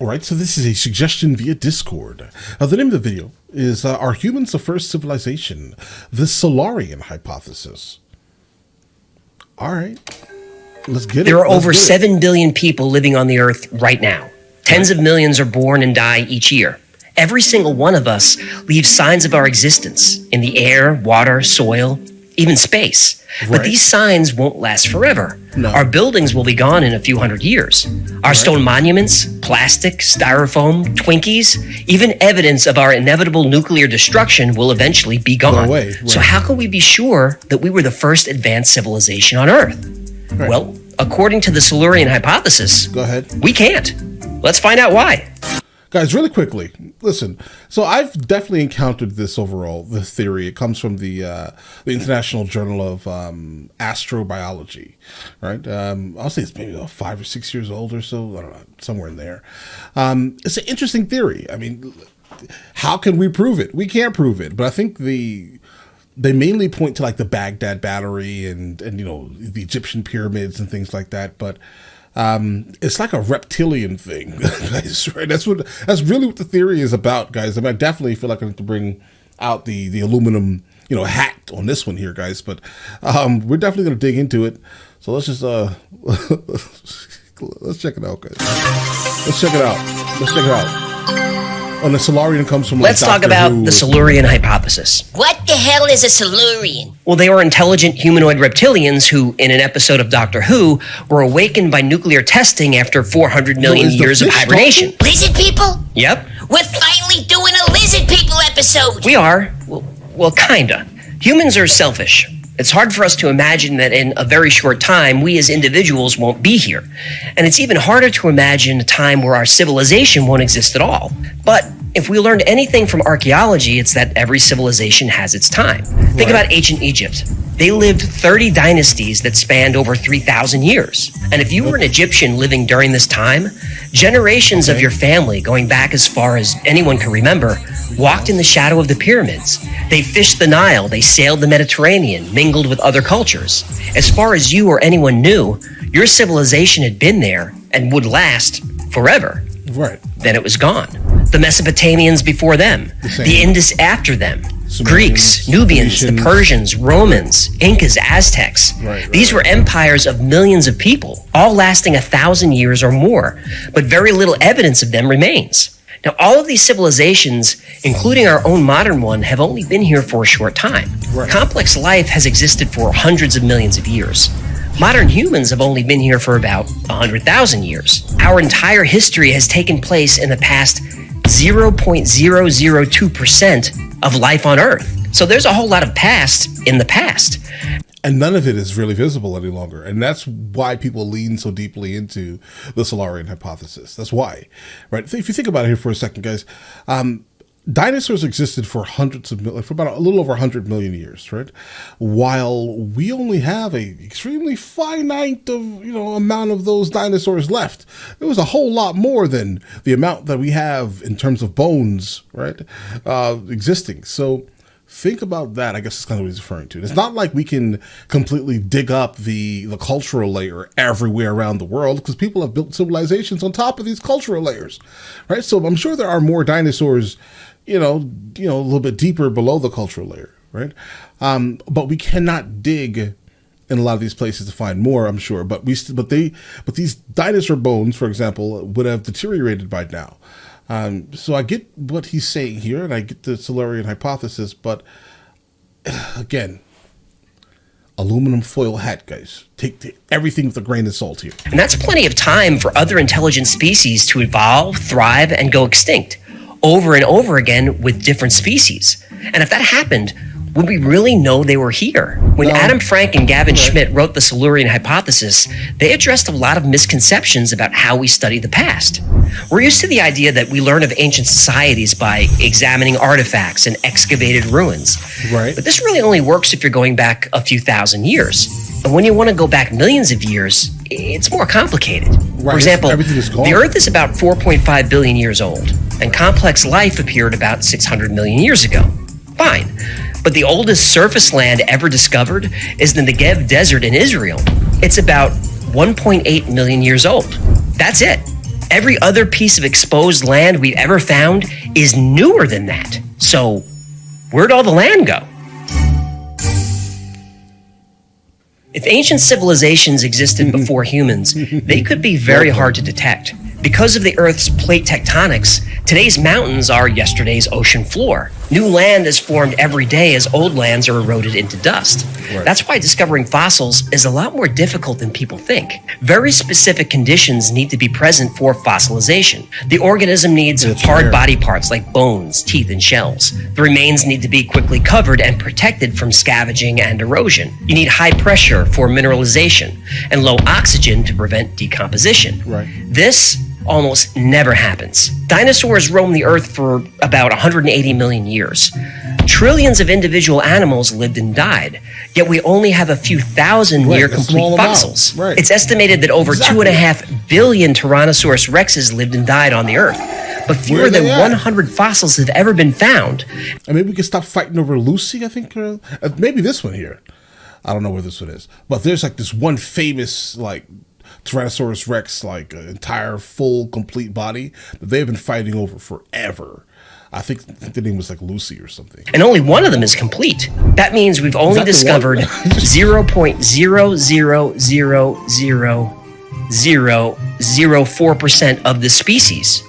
All right, so this is a suggestion via Discord. The name of the video is Are Humans the First Civilization? The Silurian Hypothesis. All right, let's get it. There are over 7 billion people living on the Earth right now. Tens of millions are born and die each year. Every single one of us leaves signs of our existence in the air, water, soil, even space. But these signs won't last forever. No. Our buildings will be gone in a few hundred years. Our stone monuments, plastic, styrofoam, Twinkies, even evidence of our inevitable nuclear destruction will eventually be gone. Go away. So how can we be sure that we were the first advanced civilization on Earth? Well, according to the Silurian Hypothesis, Go ahead. we can't. Let's find out why. Guys, really quickly, listen. So I've definitely encountered this theory. It comes from the International Journal of Astrobiology, right? I'll say it's maybe 5 or 6 years old or so. I don't know, somewhere in there. It's an interesting theory. I mean, how can we prove it? We can't prove it, but I think they mainly point to like the Baghdad battery and the Egyptian pyramids and things like that, but it's like a reptilian thing, guys, right? That's really what the theory is about, guys. I mean, I definitely feel like I need to bring out the aluminum, hat on this one here, guys, but we're definitely going to dig into it. So let's just let's check it out, guys. Let's check it out. And the Silurian comes from Let's talk about the Silurian Hypothesis. What the hell is a Silurian? Well, they were intelligent humanoid reptilians who, in an episode of Doctor Who, were awakened by nuclear testing after 400 million years of hibernation. Lizard people? Yep. We're finally doing a lizard people episode. We are. Well, kinda. Humans are selfish. It's hard for us to imagine that in a very short time, we as individuals won't be here. And it's even harder to imagine a time where our civilization won't exist at all. But if we learned anything from archaeology, it's that every civilization has its time. Think about ancient Egypt. They lived 30 dynasties that spanned over 3,000 years. And if you were an Egyptian living during this time, generations of your family, going back as far as anyone can remember, walked in the shadow of the pyramids. They fished the Nile, they sailed the Mediterranean, mingled with other cultures. As far as you or anyone knew, your civilization had been there and would last forever. Right. Then it was gone. The Mesopotamians before them, the Indus after them, Greeks, Nubians, the Persians, Romans, Incas, Aztecs. These were empires of millions of people, all lasting 1,000 years or more, but very little evidence of them remains. Now, all of these civilizations, including our own modern one, have only been here for a short time. Complex life has existed for hundreds of millions of years. Modern humans have only been here for about 100,000 years. Our entire history has taken place in the past 0.002% of life on Earth. So there's a whole lot of past in the past. And none of it is really visible any longer. And that's why people lean so deeply into the Silurian Hypothesis. That's why, right? If you think about it here for a second, guys, dinosaurs existed for for about a little over 100 million years, right? While we only have a extremely finite amount of those dinosaurs left. It was a whole lot more than the amount that we have in terms of bones, right? Existing. So think about that. I guess that's kind of what he's referring to. It's not like we can completely dig up the cultural layer everywhere around the world, because people have built civilizations on top of these cultural layers, right? So I'm sure there are more dinosaurs, a little bit deeper below the cultural layer, right? But we cannot dig in a lot of these places to find more, I'm sure. But these dinosaur bones, for example, would have deteriorated by now. So I get what he's saying here, and I get the Silurian Hypothesis, but again, aluminum foil hat, guys. Take everything with a grain of salt here. And that's plenty of time for other intelligent species to evolve, thrive, and go extinct over and over again with different species. And if that happened, would we really know they were here? When Adam Frank and Gavin Schmidt wrote the Silurian Hypothesis, they addressed a lot of misconceptions about how we study the past. We're used to the idea that we learn of ancient societies by examining artifacts and excavated ruins. Right. But this really only works if you're going back a few thousand years. And when you want to go back millions of years, it's more complicated. Right. For example, the Earth is about 4.5 billion years old, and complex life appeared about 600 million years ago. Fine. But the oldest surface land ever discovered is the Negev Desert in Israel. It's about 1.8 million years old. That's it. Every other piece of exposed land we've ever found is newer than that. So, where'd all the land go? If ancient civilizations existed before humans, they could be very hard to detect. Because of the Earth's plate tectonics, today's mountains are yesterday's ocean floor. New land is formed every day as old lands are eroded into dust. Right. That's why discovering fossils is a lot more difficult than people think. Very specific conditions need to be present for fossilization. The organism needs hard body parts like bones, teeth, and shells. The remains need to be quickly covered and protected from scavenging and erosion. You need high pressure for mineralization and low oxygen to prevent decomposition. Right. This almost never happens. Dinosaurs roamed the Earth for about 180 million years. Trillions of individual animals lived and died, yet we only have a few thousand near complete fossils. Right. It's estimated that over 2.5 billion Tyrannosaurus rexes lived and died on the Earth, but fewer than 100 fossils have ever been found. And maybe we can stop fighting over Lucy, I think. Maybe this one here. I don't know where this one is. But there's like this one famous, like, Tyrannosaurus Rex, like an entire full complete body that they've been fighting over forever. I think the name was like Lucy or something. And only one of them is complete. That means we've only discovered 0.0000004% of the species.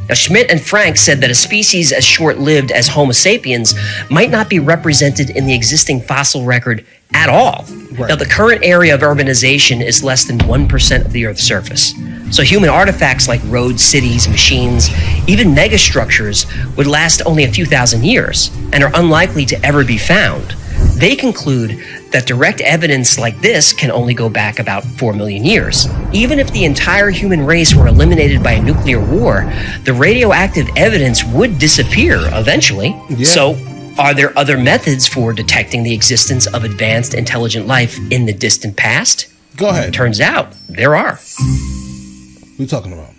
Now, Schmidt and Frank said that a species as short-lived as Homo sapiens might not be represented in the existing fossil record at all. Right. Now, the current area of urbanization is less than 1% of the Earth's surface. So human artifacts like roads, cities, machines, even megastructures would last only a few thousand years and are unlikely to ever be found. They conclude that direct evidence like this can only go back about 4 million years. Even if the entire human race were eliminated by a nuclear war, the radioactive evidence would disappear eventually. Yeah. So, are there other methods for detecting the existence of advanced intelligent life in the distant past? Go ahead. Turns out there are. What are you talking about?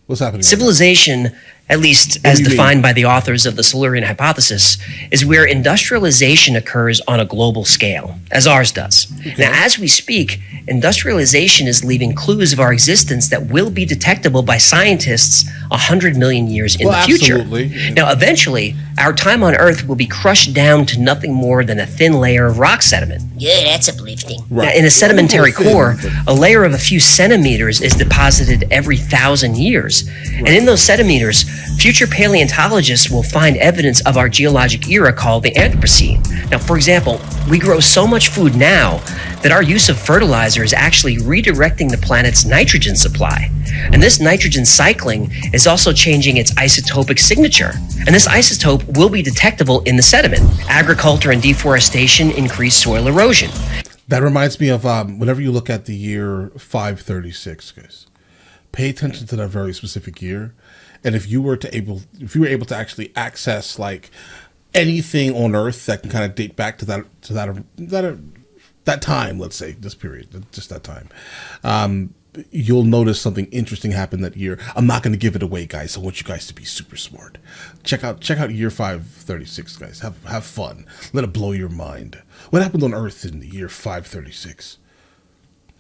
What's happening? Civilization, at least as defined by the authors of the Silurian Hypothesis, is where industrialization occurs on a global scale, as ours does. Okay. Now, as we speak, industrialization is leaving clues of our existence that will be detectable by scientists 100 million years in the future. Absolutely. Now, eventually, our time on Earth will be crushed down to nothing more than a thin layer of rock sediment. Yeah, that's uplifting. Now, in a sedimentary core, a layer of a few centimeters is deposited every 1,000 years. And in those centimeters, future paleontologists will find evidence of our geologic era called the Anthropocene. Now, for example, we grow so much food now that our use of fertilizer is actually redirecting the planet's nitrogen supply. And this nitrogen cycling is also changing its isotopic signature. And this isotope will be detectable in the sediment. Agriculture and deforestation increase soil erosion. That reminds me of whenever you look at the year 536, guys, pay attention to that very specific year. And if you were able to actually access like anything on Earth that can kind of date back to that time, let's say this period, just that time, you'll notice something interesting happen that year. I'm not going to give it away, guys. I want you guys to be super smart. Check out year 536, guys. Have fun. Let it blow your mind. What happened on Earth in the year 536?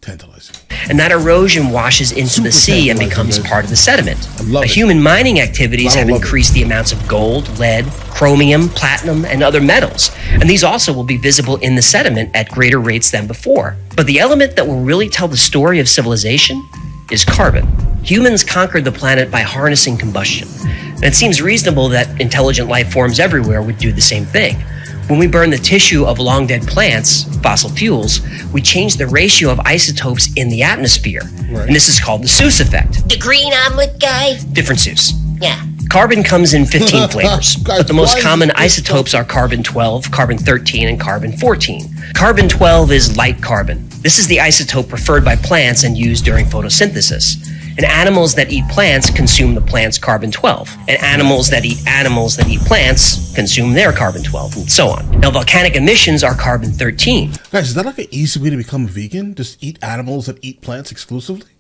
Tantalizing. And that erosion washes into the sea and becomes part of the sediment. Human mining activities have increased the amounts of gold, lead, chromium, platinum, and other metals. And these also will be visible in the sediment at greater rates than before. But the element that will really tell the story of civilization is carbon. Humans conquered the planet by harnessing combustion. And it seems reasonable that intelligent life forms everywhere would do the same thing. When we burn the tissue of long-dead plants, fossil fuels, we change the ratio of isotopes in the atmosphere. Right. And this is called the Seuss effect. The green omelet guy? Different Seuss. Yeah. Carbon comes in 15 flavors, but the most common isotopes are carbon-12, carbon-13, and carbon-14. Carbon-12 is light carbon. This is the isotope preferred by plants and used during photosynthesis. And animals that eat plants consume the plant's carbon-12. And animals that eat plants consume their carbon-12, and so on. Now, volcanic emissions are carbon-13. Guys, is that like an easy way to become a vegan? Just eat animals that eat plants exclusively?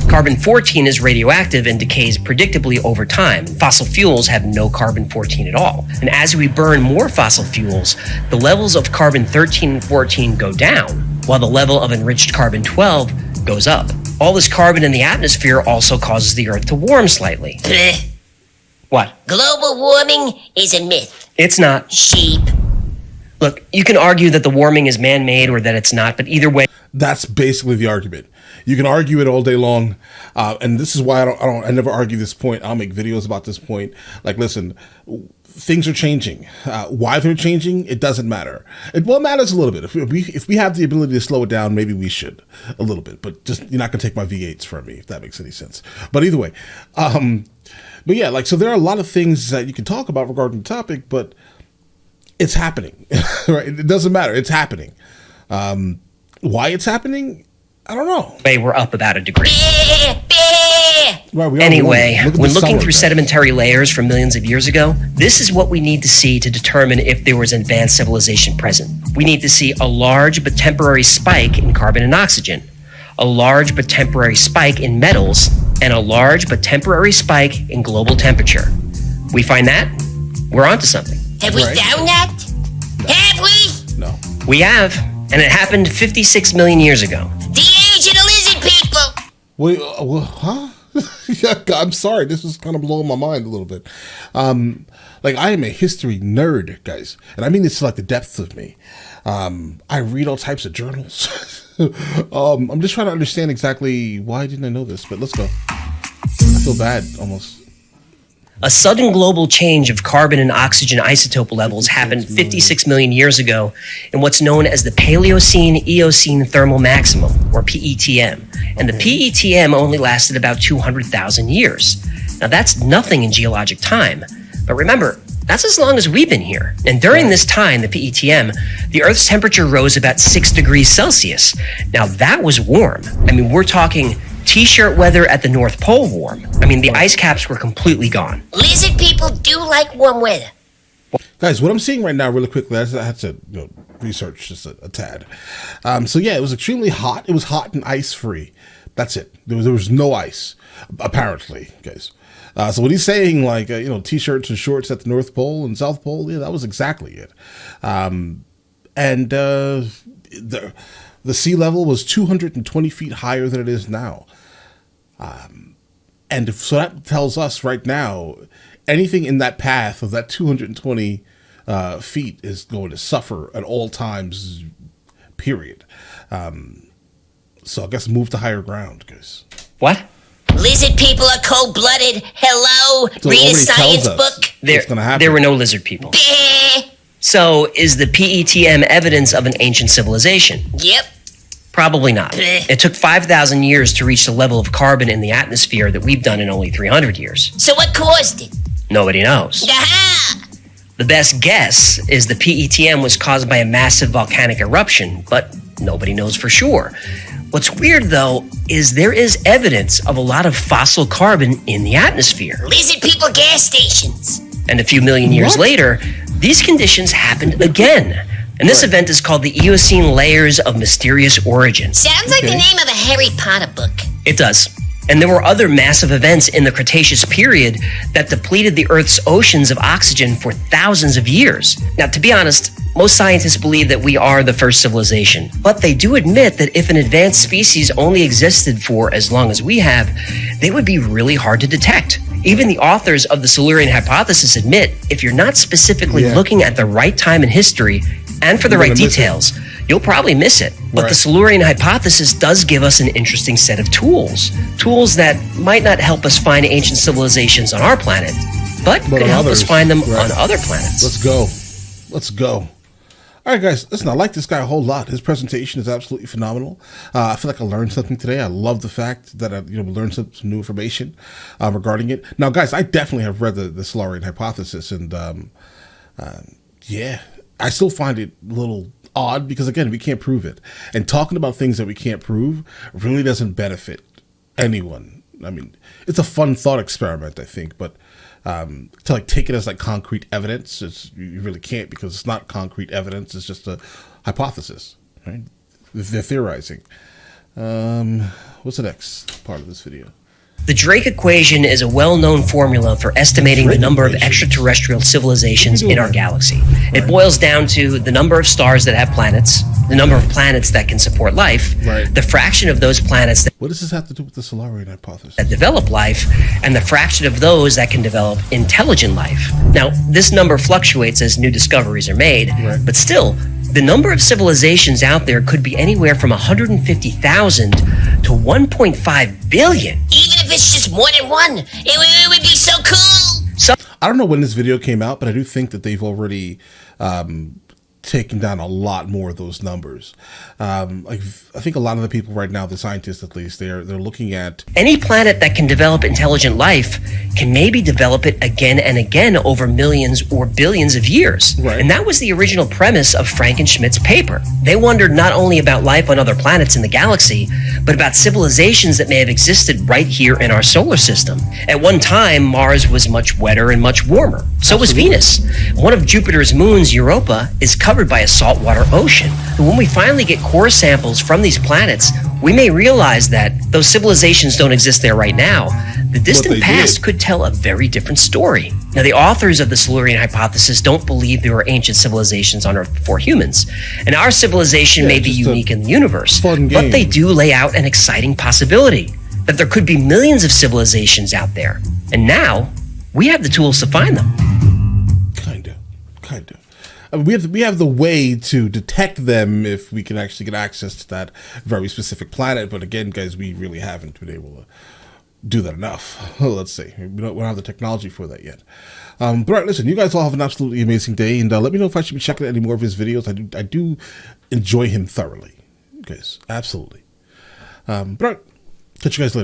Carbon-14 is radioactive and decays predictably over time. Fossil fuels have no carbon-14 at all. And as we burn more fossil fuels, the levels of carbon-13 and 14 go down, while the level of enriched carbon-12 goes up. All this carbon in the atmosphere also causes the Earth to warm slightly. Bleh. What? Global warming is a myth. It's not. Sheep. Look, you can argue that the warming is man-made or that it's not, but either way, That's basically the argument. You can argue it all day long, and this is why I never argue this point. I'll make videos about this point. Like, listen, things are changing. Why they're changing, it doesn't matter. It matters a little bit. If we have the ability to slow it down, maybe we should a little bit. But just you're not gonna take my V8s from me if that makes any sense. But either way, but yeah, like so there are a lot of things that you can talk about regarding the topic, but it's happening, right? It doesn't matter. It's happening. Why it's happening, I don't know. we're up about a degree. Bleh, bleh. Right, we are Anyway, warming. Look at when the looking summer, through guys. sedimentary layers from millions of years ago, this is what we need to see to determine if there was advanced civilization present. We need to see a large but temporary spike in carbon and oxygen, a large but temporary spike in metals, and a large but temporary spike in global temperature. We find that, we're onto something. Have we Right. found that? Have we? No. We have, and it happened 56 million years ago. The age of the lizard people. Wait, huh? Yeah, I'm sorry. This is kind of blowing my mind a little bit. Like I am a history nerd, guys, and I mean this to like the depths of me. I read all types of journals. I'm just trying to understand exactly why didn't I know this, but let's go. I feel bad almost. A sudden global change of carbon and oxygen isotope levels happened 56 million years ago in what's known as the Paleocene-Eocene thermal maximum, or PETM. And the PETM only lasted about 200,000 years. Now that's nothing in geologic time. But remember, that's as long as we've been here. And during this time, the PETM, the Earth's temperature rose about 6 degrees Celsius. Now that was warm. I mean, we're talking T-shirt weather at the North Pole warm. I mean, the ice caps were completely gone. Lizard people do like warm weather. Guys, what I'm seeing right now, really quickly, I had to research just a tad. So yeah, it was extremely hot. It was hot and ice-free. That's it. There was no ice, apparently, guys. So what he's saying, like T-shirts and shorts at the North Pole and South Pole, yeah, that was exactly it. And the sea level was 220 feet higher than it is now. So that tells us right now, anything in that path of that 220 feet is going to suffer at all times, period. So I guess move to higher ground, guys. What? Lizard people are cold-blooded. Hello? So it Read a already science tells us book. what's going to happen. There were no lizard people. Bleh. So is the PETM evidence of an ancient civilization? Yep. Probably not. Bleh. It took 5,000 years to reach the level of carbon in the atmosphere that we've done in only 300 years. So what caused it? Nobody knows. Aha! The best guess is the PETM was caused by a massive volcanic eruption, but nobody knows for sure. What's weird, though, is there is evidence of a lot of fossil carbon in the atmosphere. Lizard people gas stations. And a few million years What? later, these conditions happened again. And this event is called the Eocene Layers of Mysterious Origin. Sounds like the Okay. name of a Harry Potter book. It does. And there were other massive events in the Cretaceous period that depleted the Earth's oceans of oxygen for thousands of years. Now, to be honest, most scientists believe that we are the first civilization, but they do admit that if an advanced species only existed for as long as we have, they would be really hard to detect. Even the authors of the Silurian Hypothesis admit if you're not specifically Yeah. looking at the right time in history and for the You're right gonna miss it. details, you'll probably miss it. But Right. the Silurian Hypothesis does give us an interesting set of tools. Tools that might not help us find ancient civilizations on our planet, but could on help us others. find them Right. on other planets. Let's go. Let's go. All right, guys. Listen, I like this guy a whole lot. His presentation is absolutely phenomenal. I feel like I learned something today. I love the fact that I learned some new information regarding it. Now, guys, I definitely have read the Silurian Hypothesis, and yeah, I still find it a little odd because, again, we can't prove it. And talking about things that we can't prove really doesn't benefit anyone. I mean, it's a fun thought experiment, I think, but to like take it as like concrete evidence, you really can't because it's not concrete evidence. It's just a hypothesis, right? They're theorizing. What's the next part of this video? The Drake equation is a well-known formula for estimating the number of extraterrestrial civilizations in our galaxy. It boils down to the number of stars that have planets, the number of planets that can support life, the fraction of those planets What does this have to do with the Silurian hypothesis? that develop life, and the fraction of those that can develop intelligent life. Now, this number fluctuates as new discoveries are made, but still, the number of civilizations out there could be anywhere from 150,000 to 1.5 billion. Even if it's just more than one, it would be so cool. I don't know when this video came out, but I do think that they've already taken down a lot more of those numbers. Like I think a lot of the people right now, the scientists at least, they're looking at Any planet that can develop intelligent life can maybe develop it again and again over millions or billions of years. And that was the original premise of Frankenschmidt's paper. They wondered not only about life on other planets in the galaxy, but about civilizations that may have existed right here in our solar system. At one time, Mars was much wetter and much warmer. So was Venus. One of Jupiter's moons, Europa, is covered by a saltwater ocean. And when we finally get core samples from these planets, we may realize that those civilizations don't exist there right now. The distant past could tell a very different story. Now, the authors of the Silurian hypothesis don't believe there were ancient civilizations on Earth before humans, and our civilization may be unique in the universe, but they do lay out an exciting possibility that there could be millions of civilizations out there. And now, we have the tools to find them. Kind of. I mean, we have the way to detect them if we can actually get access to that very specific planet. But again, guys, we really haven't been able to do that enough. Let's see. We don't have the technology for that yet. But all right, listen, you guys all have an absolutely amazing day. And let me know if I should be checking out any more of his videos. I do enjoy him thoroughly. Guys, absolutely. But all right, catch you guys later.